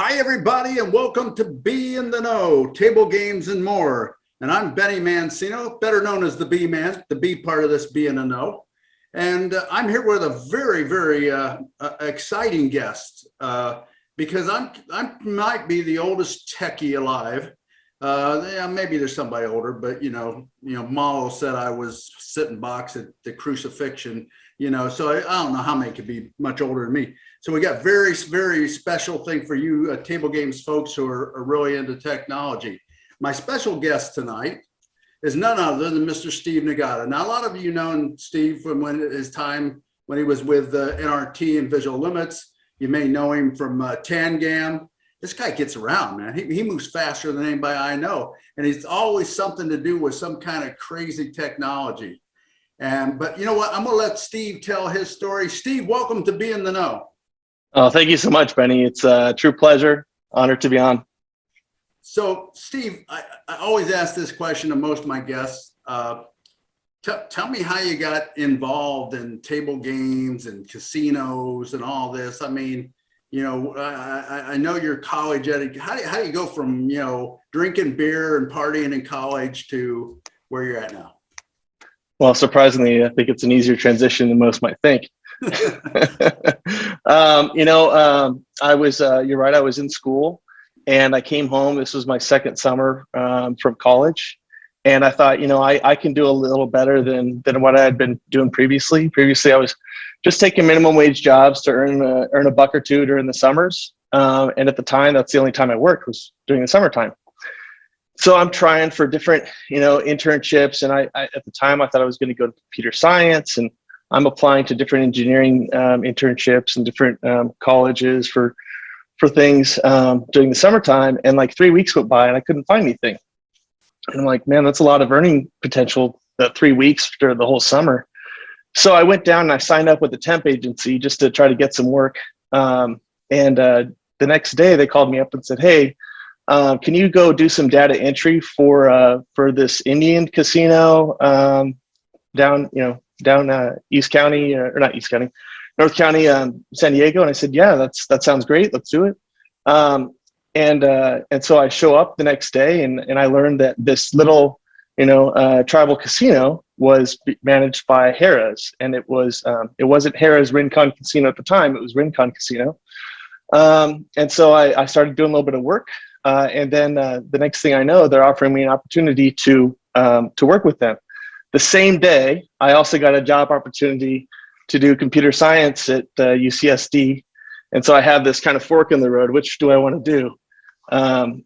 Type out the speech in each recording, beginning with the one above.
Hi, everybody, and welcome to Be in the Know, Table Games and More. And I'm Benny Mancino, better known as the B Man, the B part of this Be in the Know. And I'm here with a very exciting guest because I might be the oldest techie alive. Yeah, maybe there's somebody older, but Malo said I was sitting box at the crucifixion. So I don't know how many could be much older than me. So we got very special thing for you table games folks who are really into technology. My special guest tonight is none other than Mr. Steve Nagata. Now, a lot of you know Steve from his time when he was with NRT and Visual Limits. You may know him from Tangam. This guy gets around, man. He moves faster than anybody I know. And he's always something to do with some kind of crazy technology. But you know what? I'm going to let Steve tell his story. Steve, welcome to Be in the Know. Oh, thank you so much, Benny. It's a true pleasure. Honored to be on. So, Steve, I always ask this question to most of my guests. Tell me how you got involved in table games and casinos and all this. I mean, I know you're college educated. How do you go from, drinking beer and partying in college to where you're at now? Well, surprisingly, I think it's an easier transition than most might think. You're right. I was in school and I came home. This was my second summer from college. And I thought, I can do a little better than what I had been doing previously. Previously, I was just taking minimum wage jobs to earn a buck or two during the summers. And at the time, that's the only time I worked was during the summertime. So I'm trying for different, internships. And I at the time, I thought I was going to go to computer science, and I'm applying to different engineering internships and different colleges for things during the summertime. And like 3 weeks went by and I couldn't find anything. And I'm like, man, that's a lot of earning potential, 3 weeks during the whole summer. So I went down and I signed up with a temp agency just to try to get some work. The next day they called me up and said, hey, can you go do some data entry for this Indian casino down East County, or not East County, North County, San Diego? And I said, yeah, that sounds great. Let's do it. And so I show up the next day and I learned that this little, tribal casino was managed by Harrah's, and it wasn't Harrah's Rincon Casino at the time. It was Rincon Casino. And so I started doing a little bit of work. And then the next thing I know, they're offering me an opportunity to work with them. The same day, I also got a job opportunity to do computer science at UCSD. And so I have this kind of fork in the road. Which do I want to do? So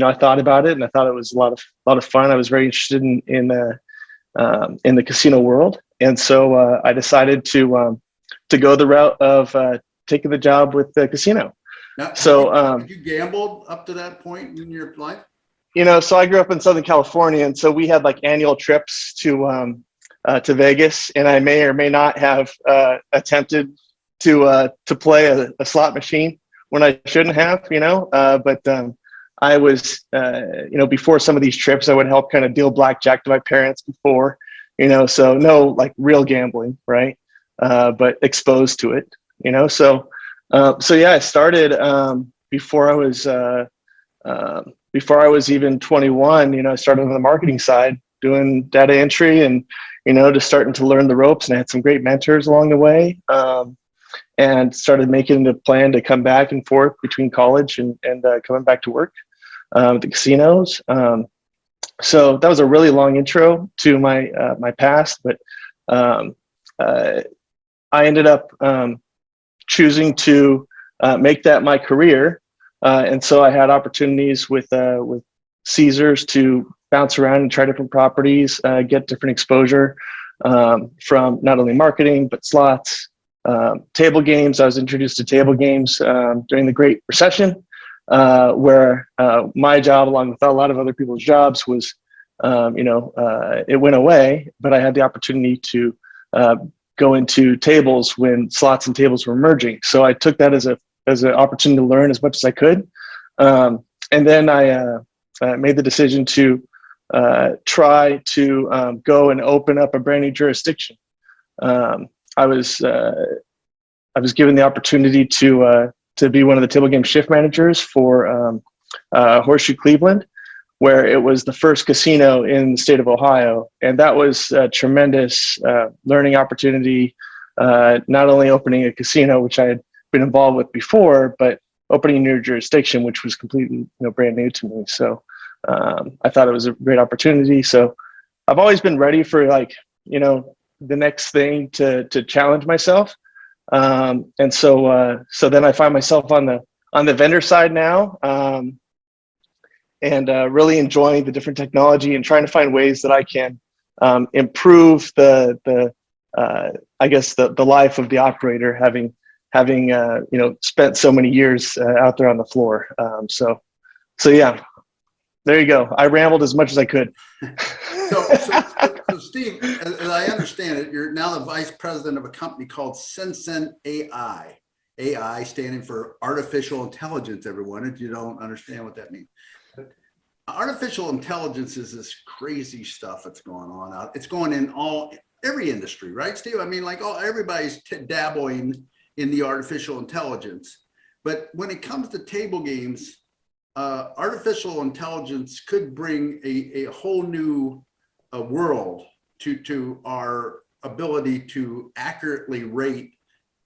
I thought about it, and I thought it was a lot of fun. I was very interested in the casino world, and so I decided to go the route of taking the job with the casino. Now, so have you gambled up to that point in your life? So I grew up in Southern California, and so we had like annual trips to Vegas, and I may or may not have attempted to play a slot machine when I shouldn't have, but I was, before some of these trips, I would help kind of deal blackjack to my parents before, so no like real gambling, right? But exposed to it, so yeah, I started before I was even 21. I started on the marketing side doing data entry and, just starting to learn the ropes, and I had some great mentors along the way. And started making the plan to come back and forth between college and coming back to work at the casinos. So that was a really long intro to my past, but I ended up choosing to make that my career. And so I had opportunities with Caesars to bounce around and try different properties, get different exposure from not only marketing, but slots. Table games. I was introduced to table games during the Great Recession, where my job, along with a lot of other people's jobs, was, it went away, but I had the opportunity to go into tables when slots and tables were merging. So I took that as an opportunity to learn as much as I could. And then I made the decision to try to go and open up a brand new jurisdiction. I was given the opportunity to to be one of the table game shift managers for Horseshoe Cleveland, where it was the first casino in the state of Ohio. And that was a tremendous learning opportunity, not only opening a casino, which I had been involved with before, but opening a new jurisdiction, which was completely brand new to me. So I thought it was a great opportunity. So I've always been ready for the next thing to challenge myself. And so then I find myself on the vendor side now, and really enjoying the different technology and trying to find ways that I can improve the life of the operator, having spent so many years out there on the floor. So yeah, there you go. I rambled as much as I could. So Steve, as I understand it, you're now the vice president of a company called Sensen.ai. AI standing for artificial intelligence, everyone, if you don't understand what that means. Artificial intelligence is this crazy stuff that's going on out. It's going in every industry, right, Steve? I mean, everybody's dabbling in the artificial intelligence. But when it comes to table games, artificial intelligence could bring a whole new world to our ability to accurately rate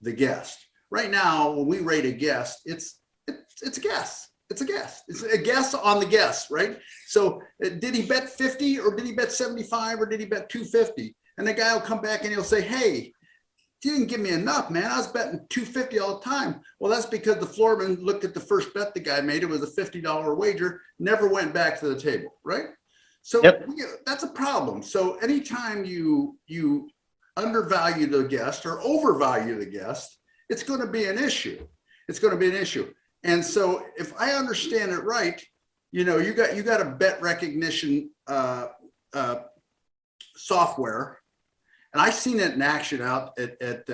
the guest. Right now, when we rate a guest, it's a guess. It's a guess. It's a guess on the guess, right? So did he bet 50 or did he bet 75 or did he bet 250? And the guy will come back and he'll say, hey, you didn't give me enough, man. I was betting 250 all the time. Well, that's because the floorman looked at the first bet the guy made. It was a $50 wager, never went back to the table, right? So yep. That's a problem. So anytime you undervalue the guest or overvalue the guest, it's going to be an issue. It's going to be an issue. And so if I understand it right, you got a bet recognition software. And I seen it in action out at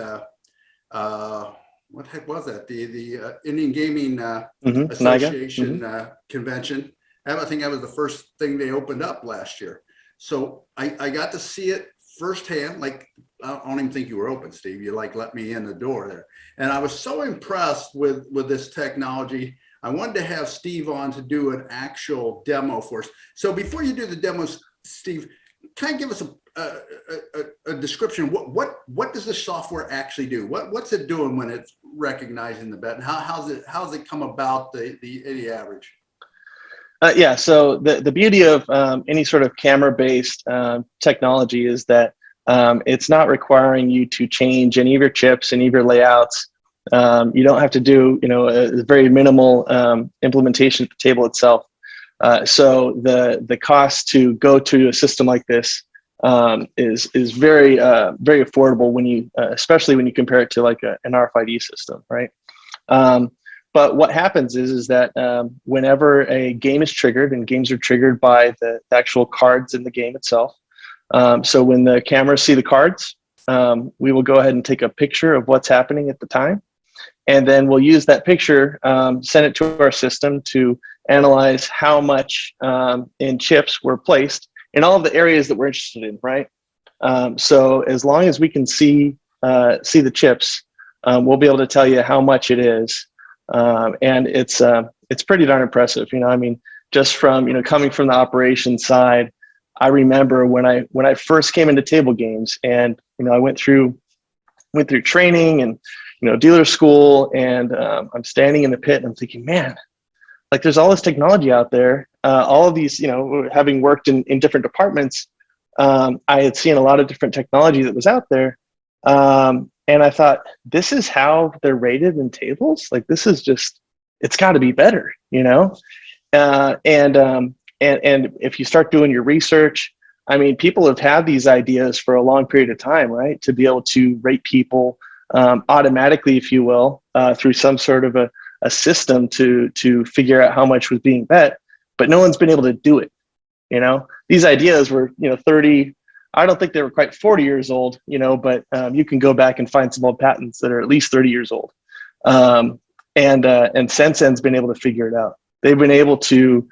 what the heck was that? The Indian Gaming Association convention. I think that was the first thing they opened up last year. So I got to see it firsthand. Like, I don't even think you were open, Steve. You let me in the door there. And I was so impressed with this technology. I wanted to have Steve on to do an actual demo for us. So before you do the demos, Steve, kind of give us a description. What does the software actually do? What's it doing when it's recognizing the bet, and how's it come about the average? Yeah, so the beauty of any sort of camera-based technology is that it's not requiring you to change any of your chips, any of your layouts. You don't have to do a very minimal implementation of the table itself. So the cost to go to a system like this is very very affordable when you especially when you compare it to an RFID system, right? But what happens is that whenever a game is triggered, and games are triggered by the actual cards in the game itself. So when the cameras see the cards, we will go ahead and take a picture of what's happening at the time. And then we'll use that picture, send it to our system to analyze how much in chips were placed in all of the areas that we're interested in, right? So as long as we can see the chips, we'll be able to tell you how much it is. And it's pretty darn impressive. I mean, just from, coming from the operations side, I remember when I first came into table games, and, I went through training and, dealer school, and I'm standing in the pit and I'm thinking, man, there's all this technology out there. All of these, having worked in different departments, I had seen a lot of different technology that was out there. And I thought, this is how they're rated in tables? This is just, it's got to be better, And if you start doing your research, I mean, people have had these ideas for a long period of time, right? To be able to rate people automatically, if you will, through some sort of a system to figure out how much was being bet, but no one's been able to do it. These ideas were, 30, I don't think they were quite 40 years old, but you can go back and find some old patents that are at least 30 years old. And Sensen's been able to figure it out. They've been able to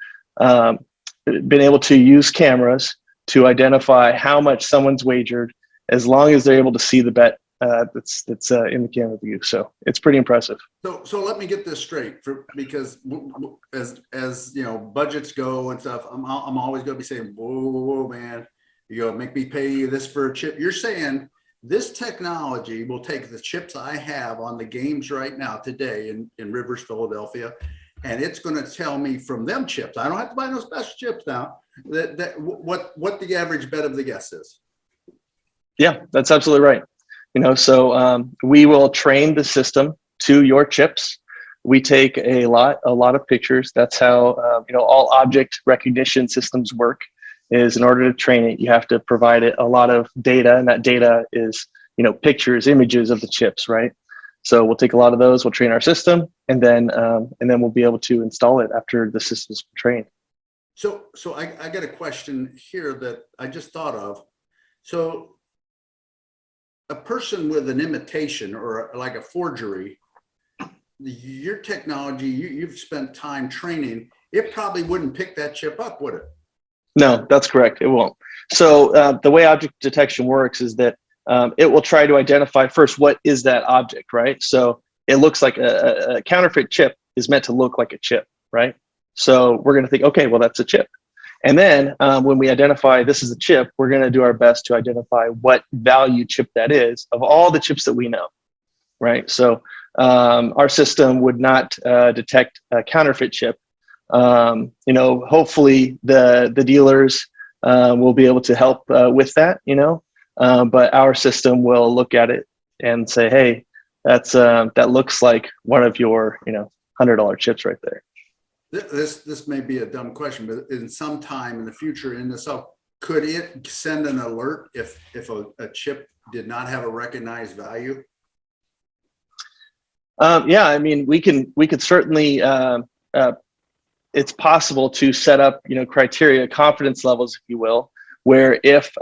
use cameras to identify how much someone's wagered, as long as they're able to see the bet that's in the camera view. So it's pretty impressive. So let me get this straight, because as you know, budgets go and stuff, I'm always going to be saying, whoa, man, you go make me pay you this for a chip. You're saying this technology will take the chips I have on the games right now today in Rivers, Philadelphia, and it's going to tell me from them chips. I don't have to buy no special chips now. What the average bet of the guest is. Yeah, that's absolutely right. So we will train the system to your chips. We take a lot of pictures. That's how all object recognition systems work. Is in order to train it, you have to provide it a lot of data, and that data is pictures, images of the chips, right? So we'll take a lot of those. We'll train our system, and then we'll be able to install it after the system's been trained. So I got a question here that I just thought of. So a person with an imitation or like a forgery, your technology, you've spent time training, it probably wouldn't pick that chip up, would it? No, that's correct. It won't. So the way object detection works is that it will try to identify first, what is that object, right? So it looks like a counterfeit chip is meant to look like a chip, right? So we're going to think, okay, well, that's a chip. And then when we identify this is a chip, we're going to do our best to identify what value chip that is of all the chips that we know, right? So our system would not detect a counterfeit chip. Hopefully the dealers will be able to help with that, but our system will look at it and say, hey, that looks like one of your, $100 chips right there. This may be a dumb question, but in some time in the future in this up, could it send an alert if a chip did not have a recognized value? Yeah, I mean, we could certainly, it's possible to set up, criteria, confidence levels, if you will, where if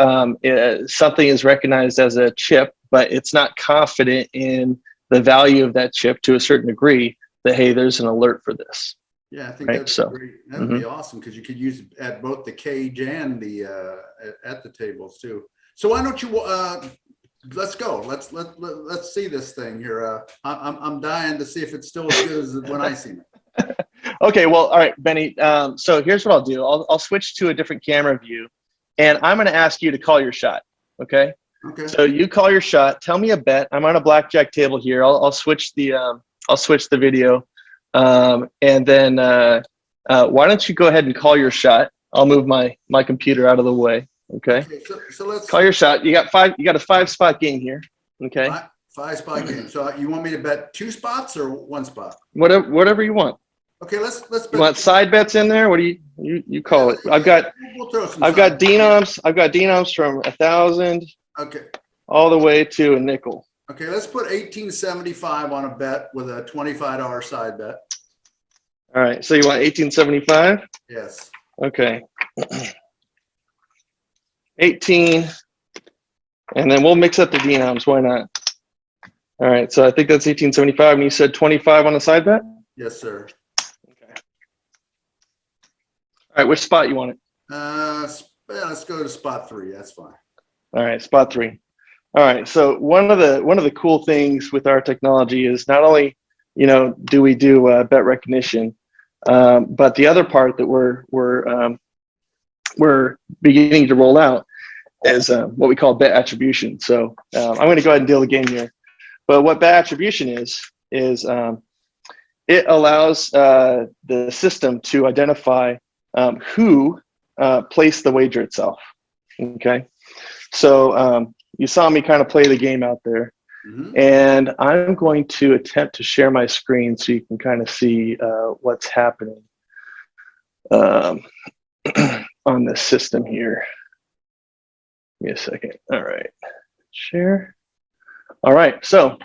something is recognized as a chip, but it's not confident in the value of that chip to a certain degree, that, hey, there's an alert for this. Yeah, I think that's great. That would be awesome, because you could use it at both the cage and the at the tables too. So why don't you let's go. Let's see this thing here. I'm dying to see if it's still as good as when I seen it. Okay, well, all right, Benny. So here's what I'll do. I'll switch to a different camera view, and I'm going to ask you to call your shot. Okay. Okay. So you call your shot. Tell me a bet. I'm on a blackjack table here. I'll switch the video. And then why don't you go ahead and call your shot? I'll move my computer out of the way. Okay. So let's call your shot. You got a 5-spot game here. Okay. 5-spot game. So you want me to bet 2 spots or 1 spot? Whatever you want. Okay, let's bet. You want side bets in there? What do you call it? I've got denoms. I've got denoms from 1,000. Okay. All the way to a nickel. Okay, let's put 1875 on a bet with a $25 side bet. All right, so you want 1875? Yes. Okay. 18, and then we'll mix up the denoms. Why not? All right, so I think that's 1875, and you said 25 on the side bet? Yes, sir. Okay. All right, which spot you want it? Let's go to spot 3. That's fine. All right, spot 3. All right, so one of the cool things with our technology is not only do we do bet recognition, but the other part that we're beginning to roll out is what we call bet attribution. So I'm going to go ahead and deal the game here. But what bet attribution is it allows the system to identify who placed the wager itself. Okay, so you saw me kind of play the game out there. Mm-hmm. And I'm going to attempt to share my screen so you can kind of see what's happening on the system here. Give me a second. All right, share. All right, so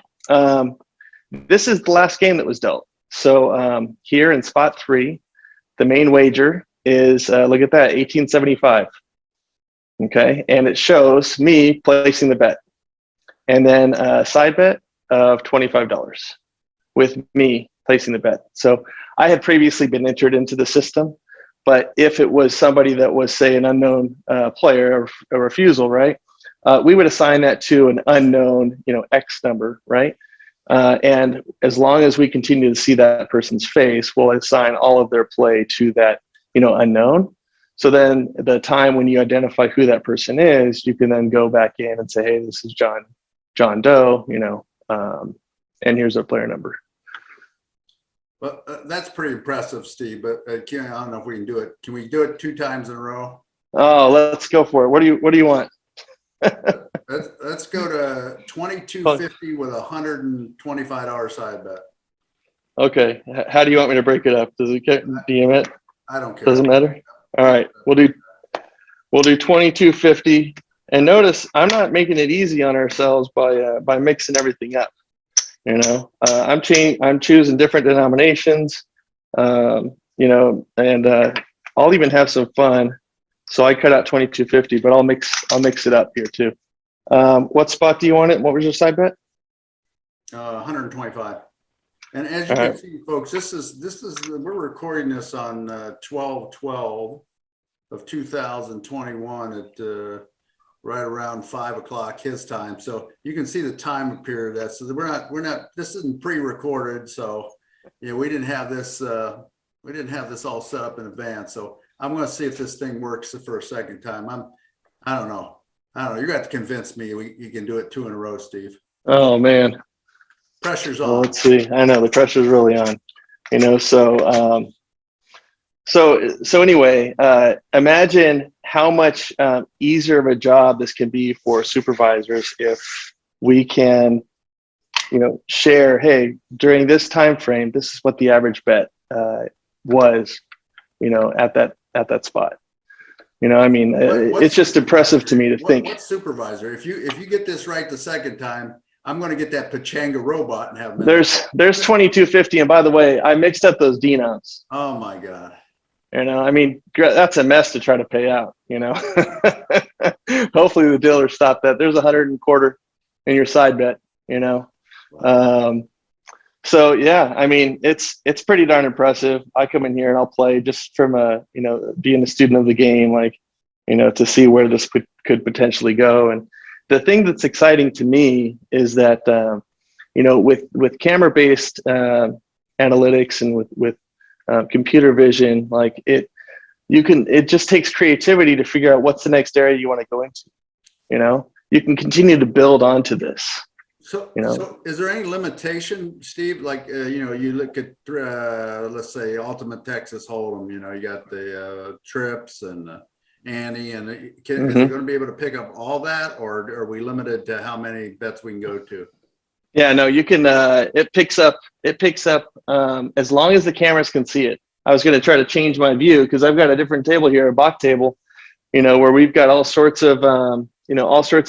this is the last game that was dealt. So here in spot 3, the main wager is, look at that, 1875. Okay, and it shows me placing the bet. And then a side bet of $25 with me placing the bet. So I had previously been entered into the system, but if it was somebody that was, say, an unknown player or a refusal, right, we would assign that to an unknown, X number, right? And as long as we continue to see that person's face, we'll assign all of their play to that, unknown. So then the time when you identify who that person is, you can then go back in and say, hey, this is John Doe, and here's their player number. Well, that's pretty impressive, Steve, but I don't know if we can do it. Can we do it 2 times in a row? Oh, let's go for it. What do you want? Let's go to 2250 with $125 side bet. Okay. How do you want me to break it up? Does it get DM it? I don't care. Doesn't matter. All right. We'll do 2250. And notice I'm not making it easy on ourselves by mixing everything up. I'm choosing different denominations. And I'll even have some fun. So I cut out 2250, but I'll mix it up here too. What spot do you want it? What was your side bet? 125. And as you can see, folks, this is we're recording this on 12/12 of 2021 at right around 5 o'clock his time. So you can see the time period. That so we're not. This isn't pre-recorded. So we didn't have this all set up in advance. So I'm going to see if this thing works for a second time. I don't know. You're going to have to convince me you can do it 2 in a row, Steve. Oh man. Pressure's on. Well, let's see. I know the pressure's really on, so anyway, imagine how much easier of a job this can be for supervisors if we can, share, hey, during this time frame, this is what the average bet was, at that spot. It's just impressive to me to think. What supervisor? If you get this right the second time, I'm going to get that Pachanga robot and have them. There's 2250, and by the way, I mixed up those denoms. Oh my God. That's a mess to try to pay out. Hopefully the dealer stopped that. There's 125 in your side bet. Wow. So yeah, it's pretty darn impressive. I come in here and I'll play just from being a student of the game, to see where this could potentially go. And the thing that's exciting to me is that, with camera-based analytics and with computer vision, it just takes creativity to figure out what's the next area you want to go into. You can continue to build onto this. So is there any limitation, Steve? You look at, let's say, Ultimate Texas Hold'em, you got the trips and Annie, and is it going to be able to pick up all that, or are we limited to how many bets we can go to? Yeah, no, you can, it picks up as long as the cameras can see it. I was going to try to change my view because I've got a different table here, a Bach table, where we've got all sorts of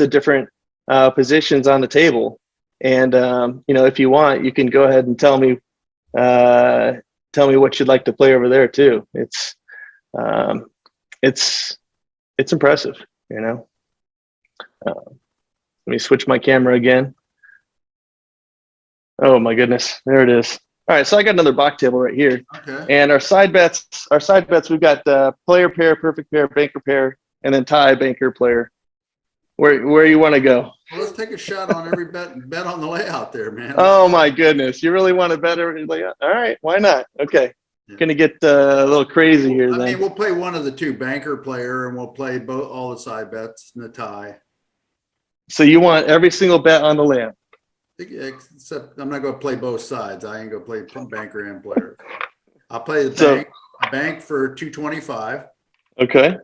different positions on the table. And, if you want, you can go ahead and tell me what you'd like to play over there too. It's impressive, Let me switch my camera again. Oh my goodness, there it is. All right, so I got another Bach table right here. Okay. And our side bets, we've got player pair, perfect pair, banker pair, and then tie, banker, player. Where you want to go? Well, let's take a shot on every bet on the layout there, man. Oh my goodness, you really want to bet every layout? All right, why not? Okay, gonna get a little crazy here. We'll play one of the two, banker, player, and we'll play all the side bets and the tie. So you want every single bet on the layout? Except I'm not going to play both sides. I ain't going to play banker and player. I'll play the bank for 225. Okay.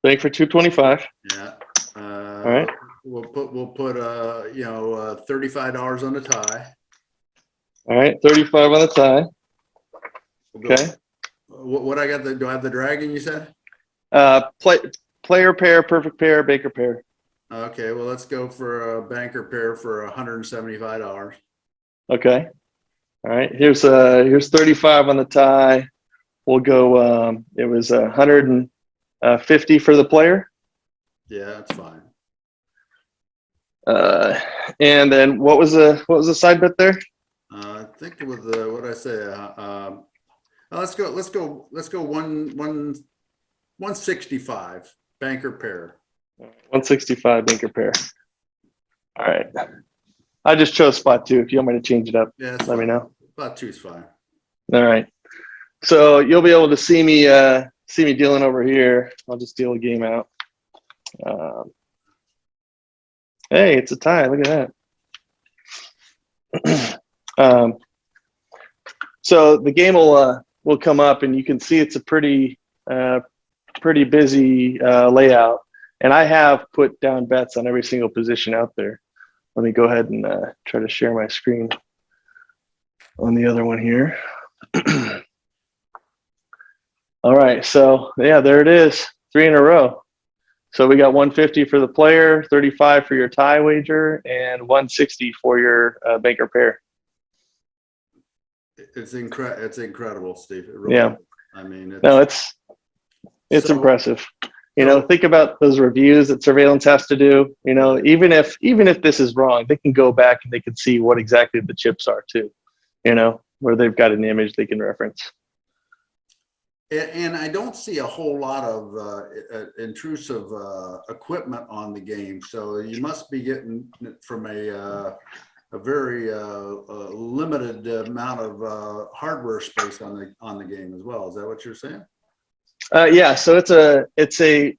Bank for 225. Yeah. All right. We'll put $35 on the tie. All right, 35 on the tie. Okay. What I got? Do I have the dragon? You said. Player pair, perfect pair, banker pair. Okay, well, let's go for a banker pair for $175. Okay. All right. Here's 35 on the tie. We'll go. It was 150 for the player. Yeah, that's fine. And then what was the side bet there? I think it was what did I say? Let's go 165 banker pair. 165 banker pair. All right. I just chose spot 2. If you want me to change it up, Yeah, let me know. Spot 2 is fine. All right. So you'll be able to see me dealing over here. I'll just deal a game out. Hey, it's a tie. Look at that. So the game will come up, and you can see it's a pretty busy layout. And I have put down bets on every single position out there. Let me go ahead and try to share my screen on the other one here. All right, so yeah, there it is, 3 in a row. So we got 150 for the player, 35 for your tie wager, and 160 for your banker pair. It's incredible, Steve. It really Yeah. is. I mean, it's so impressive. You know, think about those reviews that surveillance has to do. You know, even if this is wrong, they can go back and they can see what exactly the chips are too. You know, where they've got an image they can reference. And I don't see a whole lot of intrusive equipment on the game, so you must be getting from a very limited amount of hardware space on the game as well. Is that what you're saying? Yeah, so it's a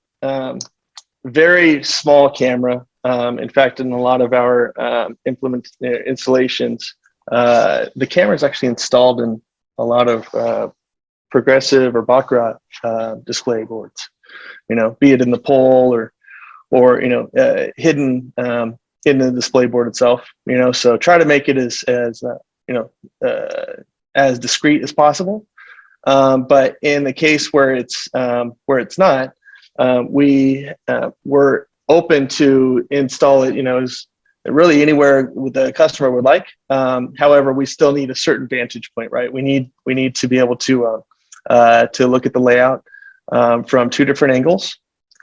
very small camera. In fact, in a lot of our installations, the camera is actually installed in a lot of progressive or baccarat display boards. You know, be it in the pole or you know hidden in the display board itself. You know, so try to make it as discreet as possible. But in the case where it's not, we're open to install it, you know, as really anywhere the customer would like. However, we still need a certain vantage point, right? We need to be able to look at the layout from 2 different angles.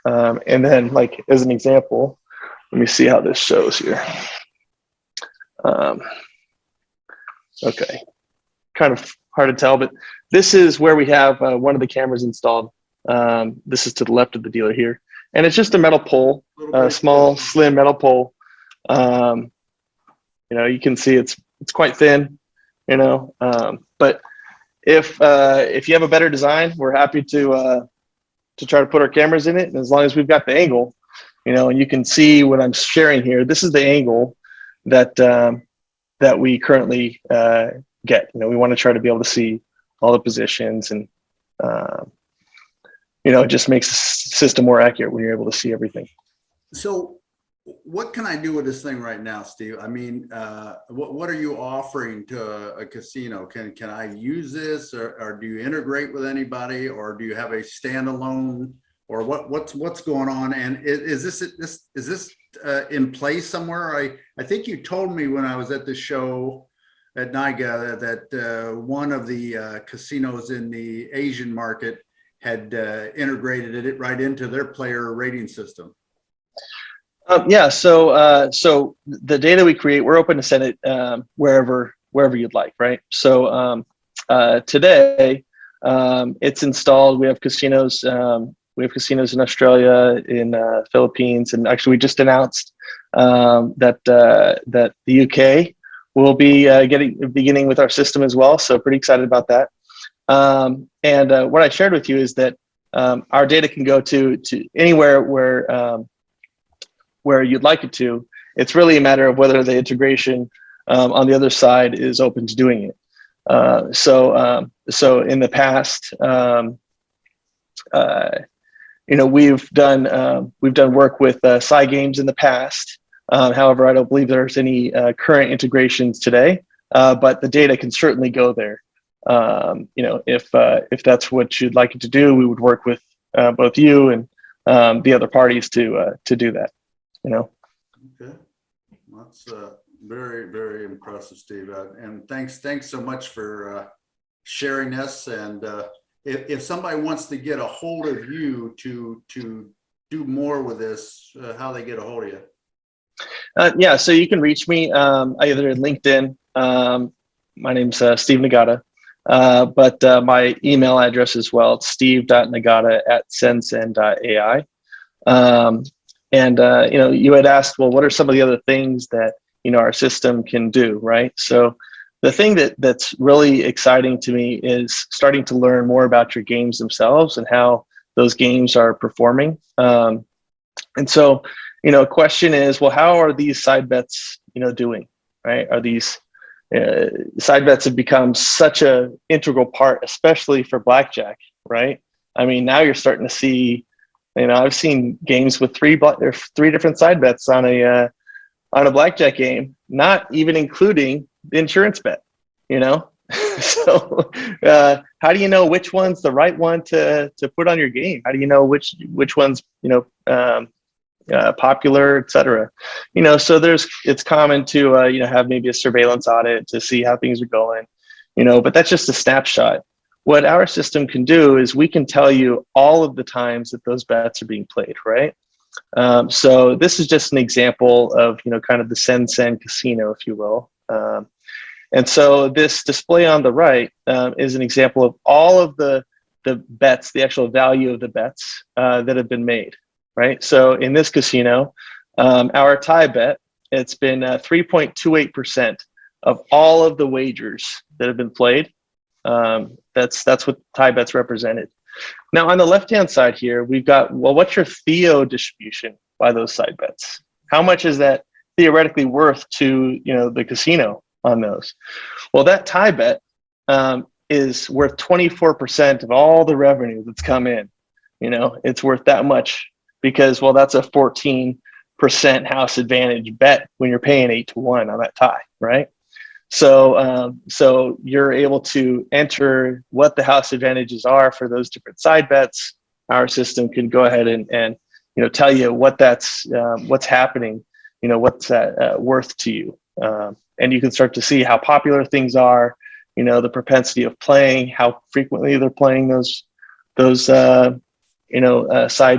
And then, like, as an example, let me see how this shows here. Okay, kind of hard to tell, but this is where we have one of the cameras installed. This is to the left of the dealer here. And it's just a metal pole, a small, slim metal pole. You know, you can see it's quite thin, you know, but if you have a better design, we're happy to try to put our cameras in it. And as long as we've got the angle, you know, and you can see what I'm sharing here, this is the angle that we currently get. You know, we want to try to be able to see all the positions, and you know, it just makes the system more accurate when you're able to see everything. So what can I do with this thing right now, Steve? I mean, what are you offering to a casino? Can I use this, or do you integrate with anybody, or do you have a standalone, or what's going on? And is this in place somewhere? I think you told me when I was at the show at Nagata that one of the casinos in the Asian market had integrated it right into their player rating system. Yeah, so the data we create, we're open to send it wherever you'd like, right? So today it's installed. We have casinos. We have casinos in Australia, in Philippines, and actually we just announced that the UK will be beginning with our system as well. So pretty excited about that. And what I shared with you is that our data can go to anywhere where you'd like it to. It's really a matter of whether the integration on the other side is open to doing it. So in the past, you know, we've done work with Games in the past. However, I don't believe there's any current integrations today, but the data can certainly go there. You know, if that's what you'd like it to do, we would work with both you and the other parties to do that. You know. Okay, that's very, very impressive, Steve. And thanks so much for sharing this. And if somebody wants to get a hold of you to do more with this, how they get a hold of you? Yeah, so you can reach me either in LinkedIn. My name's Steve Nagata, but my email address as well. It's steve.nagata@sensen.ai. And you had asked, well, what are some of the other things that our system can do, right? So the thing that's really exciting to me is starting to learn more about your games themselves and how those games are performing. And so, a question is, well, how are these side bets, doing, right? Are these side bets have become such a integral part, especially for blackjack, right? I mean, now you're starting to see, I've seen games with three different side bets on a blackjack game, not even including the insurance bet, So how do you know which one's the right one to put on your game? How do you know which one's popular, et cetera? So it's common to have maybe a surveillance audit to see how things are going, but that's just a snapshot. What our system can do is we can tell you all of the times that those bets are being played, right? So this is just an example of kind of the Sensen casino, if you will. And so this display on the right is an example of all of the bets, the actual value of the bets that have been made, right? So in this casino, our tie bet, it's been 3.28% of all of the wagers that have been played. That's what tie bets represented. Now on the left-hand side here, we've got, well, what's your Theo distribution by those side bets? How much is that theoretically worth to the casino on those? Well, that tie bet is worth 24% of all the revenue that's come in. It's worth that much because, well, that's a 14% house advantage bet when you're paying 8-1 on that tie, right? So you're able to enter what the house advantages are for those different side bets. Our system can go ahead and tell you what what's happening, what's that worth to you. And you can start to see how popular things are, the propensity of playing, how frequently they're playing those side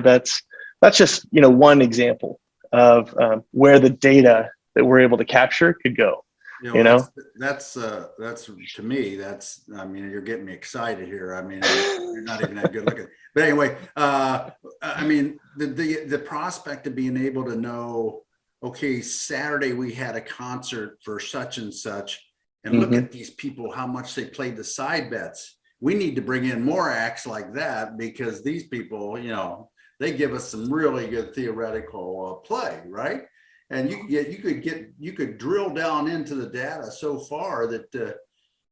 bets. That's just, one example of where the data that we're able to capture could go. That's to me, I mean, you're getting me excited here. I mean, you're not even that good looking, but anyway, I mean, the prospect of being able to know, okay, Saturday we had a concert for such and such, and look at these people, how much they played the side bets. We need to bring in more acts like that because these people, they give us some really good theoretical play, right? And you could drill down into the data so far that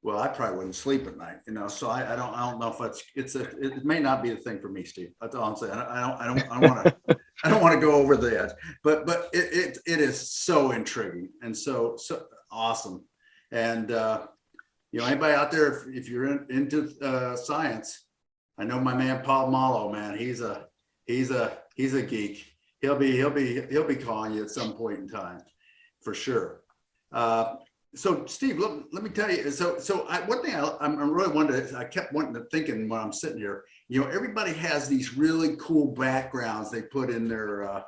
well, I probably wouldn't sleep at night, so I don't know if it may not be the thing for me, Steve. That's all I'm saying. I don't want to go over the edge, but it is so intriguing and so awesome. And anybody out there, if you're into science, I know my man Paul Malo, man, he's a geek. He'll be calling you at some point in time, for sure. So Steve, let me tell you. So one thing I'm really wondering. I kept wanting to thinking when I'm sitting here. Everybody has these really cool backgrounds they put in their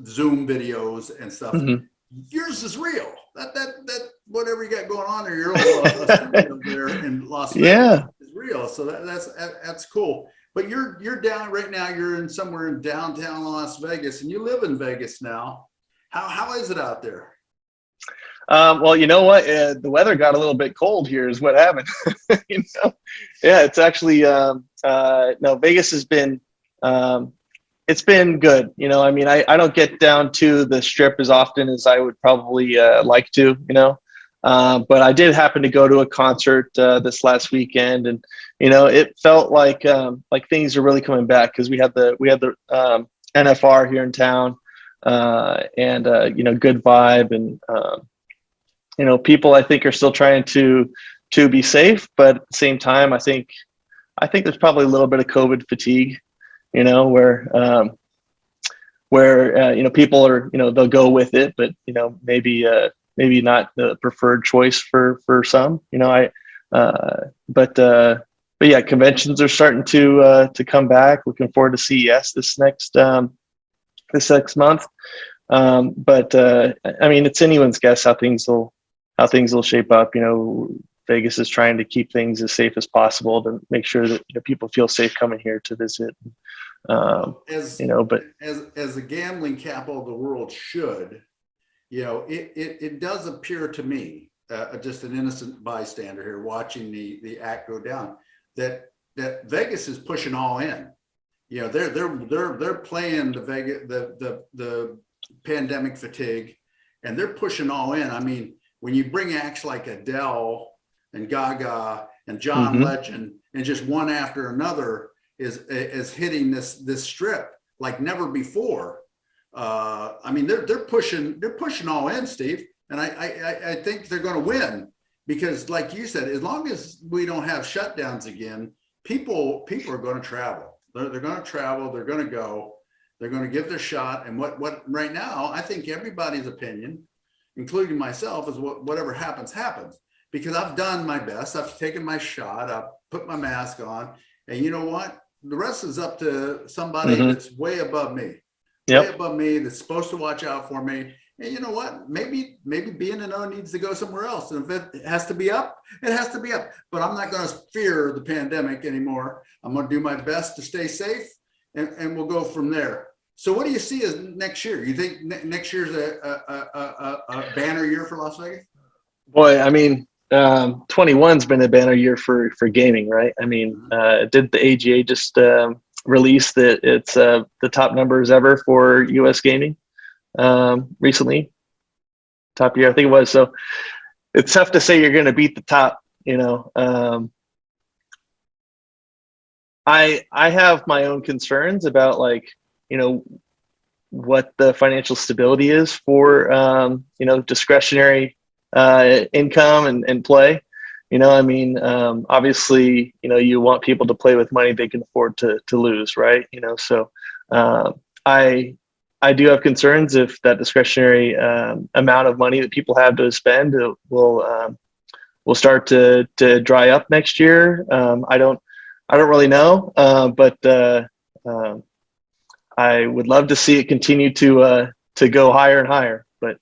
Zoom videos and stuff. Mm-hmm. Yours is real. That whatever you got going on there, your little there in Las Vegas is real. So that's cool. But you're down right now. You're somewhere in downtown Las Vegas, and you live in Vegas now. How is it out there? Well, you know what? The weather got a little bit cold here. Is what happened. Yeah, it's actually no. Vegas has been it's been good. I mean, I don't get down to the Strip as often as I would probably like to. But I did happen to go to a concert this last weekend, and it felt like things are really coming back because we had the NFR here in town, and good vibe, and people I think are still trying to be safe, but at the same time I think there's probably a little bit of COVID fatigue, where people are they'll go with it, but maybe not the preferred choice for some. But yeah, conventions are starting to come back. Looking forward to CES this next month. But I mean, it's anyone's guess how things will shape up. Vegas is trying to keep things as safe as possible to make sure that people feel safe coming here to visit. As But as the gambling capital of the world should, it does appear to me, just an innocent bystander here watching the act go down, that Vegas is pushing all in. They're playing the Vegas the pandemic fatigue, and they're pushing all in. I mean, when you bring acts like Adele and Gaga and John Legend, and just one after another is hitting this strip like never before. I mean, they're pushing all in, Steve, and I think they're going to win because, like you said, as long as we don't have shutdowns again, people are going to travel. They're going to travel. They're going to go. They're going to give their shot. And what right now, I think everybody's opinion, including myself, is whatever happens, happens. Because I've done my best. I've taken my shot. I've put my mask on. And you know what? The rest is up to somebody that's way above me. Way above me, that's supposed to watch out for me. And you know what? Maybe B&O needs to go somewhere else. And if it has to be up, it has to be up. But I'm not going to fear the pandemic anymore. I'm going to do my best to stay safe, and we'll go from there. So what do you see as next year? You think next year's a banner year for Las Vegas? Boy, I mean, 21's been a banner year for gaming, right? I mean, did the AGA just release that it's the top numbers ever for U.S. gaming recently? Top year, I think it was. So it's tough to say you're going to beat the top. I have my own concerns about what the financial stability is for discretionary income and play. I mean, obviously, you want people to play with money they can afford to lose, right? So I do have concerns if that discretionary amount of money that people have to spend will start to dry up next year. I don't really know, but I would love to see it continue to go higher and higher. But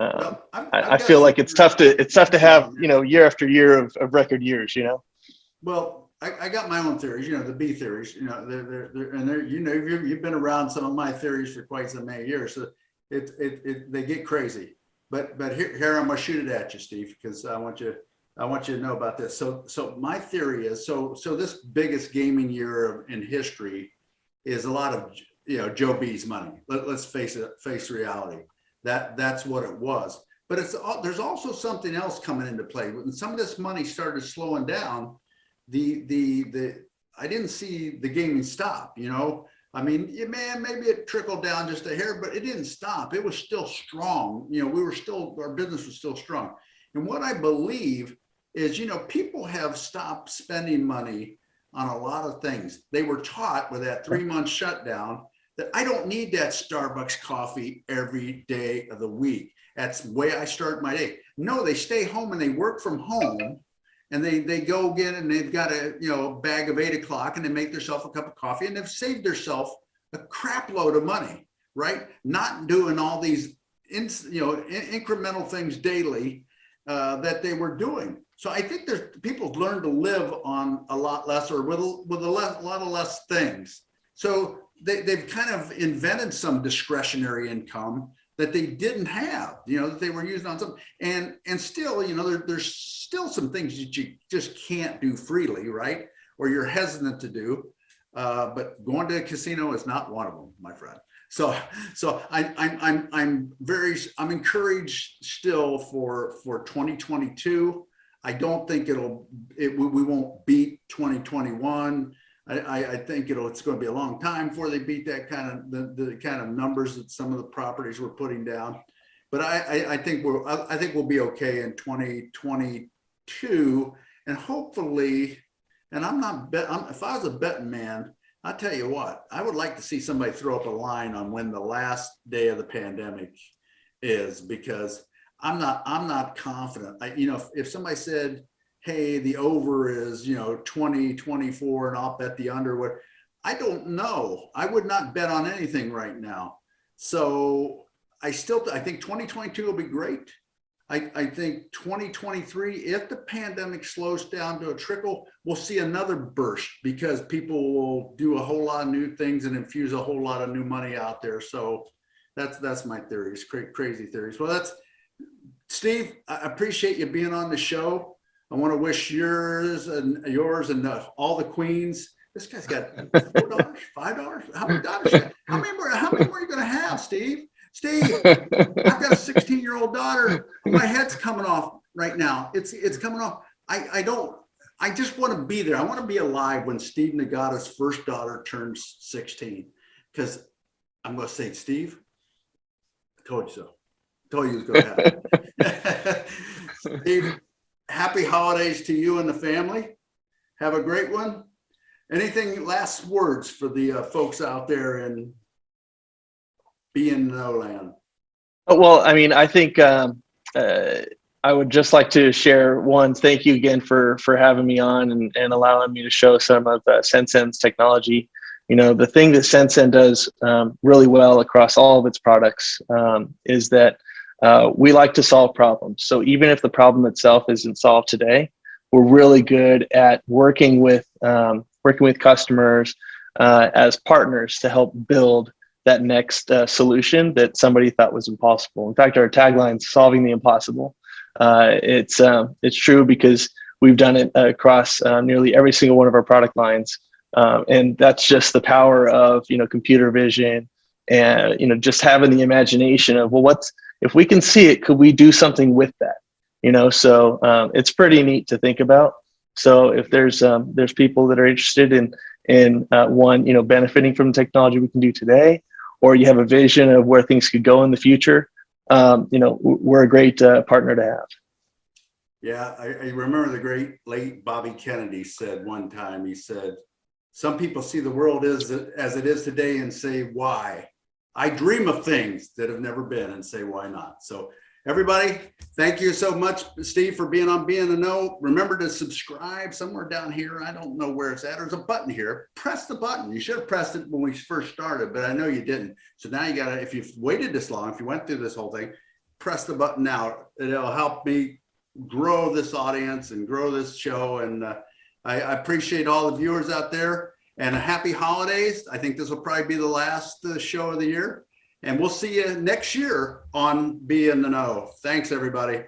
I feel like it's tough to have year after year of record years. Well, I got my own theories. The B theories. They're you've been around some of my theories for quite some many years, so they get crazy. But here I'm gonna shoot it at you, Steve, because I want you to know about this. So my theory is so this biggest gaming year in history is a lot of Joe B's money. Let's face reality. That's what it was. But there's also something else coming into play. When some of this money started slowing down, I didn't see the gaming stop. I mean, maybe it trickled down just a hair, but it didn't stop. It was still strong. Our business was still strong. And what I believe is, people have stopped spending money on a lot of things. They were taught with that 3-month shutdown that I don't need that Starbucks coffee every day of the week. That's the way I start my day. No, they stay home and they work from home, and they go get, and they've got a bag of 8 o'clock, and they make themselves a cup of coffee, and they've saved themselves a crap load of money, right? Not doing all these incremental things daily that they were doing. So I think people learn to live on a lot less, or with a lot of less things. So they've kind of invented some discretionary income that they didn't have, that they were using on some, and still, there's still some things that you just can't do freely, right? Or you're hesitant to do, but going to a casino is not one of them, my friend. So I'm encouraged still for 2022. I don't think we won't beat 2021. I think it's going to be a long time before they beat that kind of the kind of numbers that some of the properties were putting down. But I think we'll be okay in 2022, and hopefully. And if I was a betting man, I'll tell you what, I would like to see somebody throw up a line on when the last day of the pandemic is, because I'm not confident. If somebody said, hey, the over is 2024 and I'll bet the under, I don't know. I would not bet on anything right now. So I think 2022 will be great. I think 2023, if the pandemic slows down to a trickle, we'll see another burst because people will do a whole lot of new things and infuse a whole lot of new money out there. So that's my theories, crazy theories. Well, that's Steve. I appreciate you being on the show. I want to wish yours and all the queens. This guy's got $4, $5. How many daughters? How many more are you going to have, Steve? Steve, I've got a 16-year-old daughter. My head's coming off right now. It's coming off. I just want to be there. I want to be alive when Steve Nagata's first daughter turns 16. Because I'm going to say, Steve, I told you so. I told you it was going to happen. Steve, happy holidays to you and the family. Have a great one. Anything last words for the folks out there in being no land? Well, I mean, I think I would just like to share one. Thank you again for having me on and allowing me to show some of Sensen's technology. You know, the thing that Sensen does really well across all of its products is that we like to solve problems. So even if the problem itself isn't solved today, we're really good at working with customers as partners to help build that next solution that somebody thought was impossible. In fact, our tagline is "Solving the Impossible." It's true because we've done it across nearly every single one of our product lines, and that's just the power of computer vision and just having the imagination of, well, if we can see it, could we do something with that? So it's pretty neat to think about. So if there's people that are interested in one, benefiting from the technology we can do today, or you have a vision of where things could go in the future, we're a great partner to have. Yeah, I remember the great late Bobby Kennedy said one time, he said, some people see the world as it is today and say, why? I dream of things that have never been and say, why not? So everybody, thank you so much, Steve, for being on Being the Know. Remember to subscribe somewhere down here. I don't know where it's at. There's a button here. Press the button. You should have pressed it when we first started, but I know you didn't. So now you got to, if you've waited this long, if you went through this whole thing, press the button now. It'll help me grow this audience and grow this show. And I appreciate all the viewers out there, and a happy holidays. I think this will probably be the last show of the year. And we'll see you next year on Be in the Know. Thanks, everybody.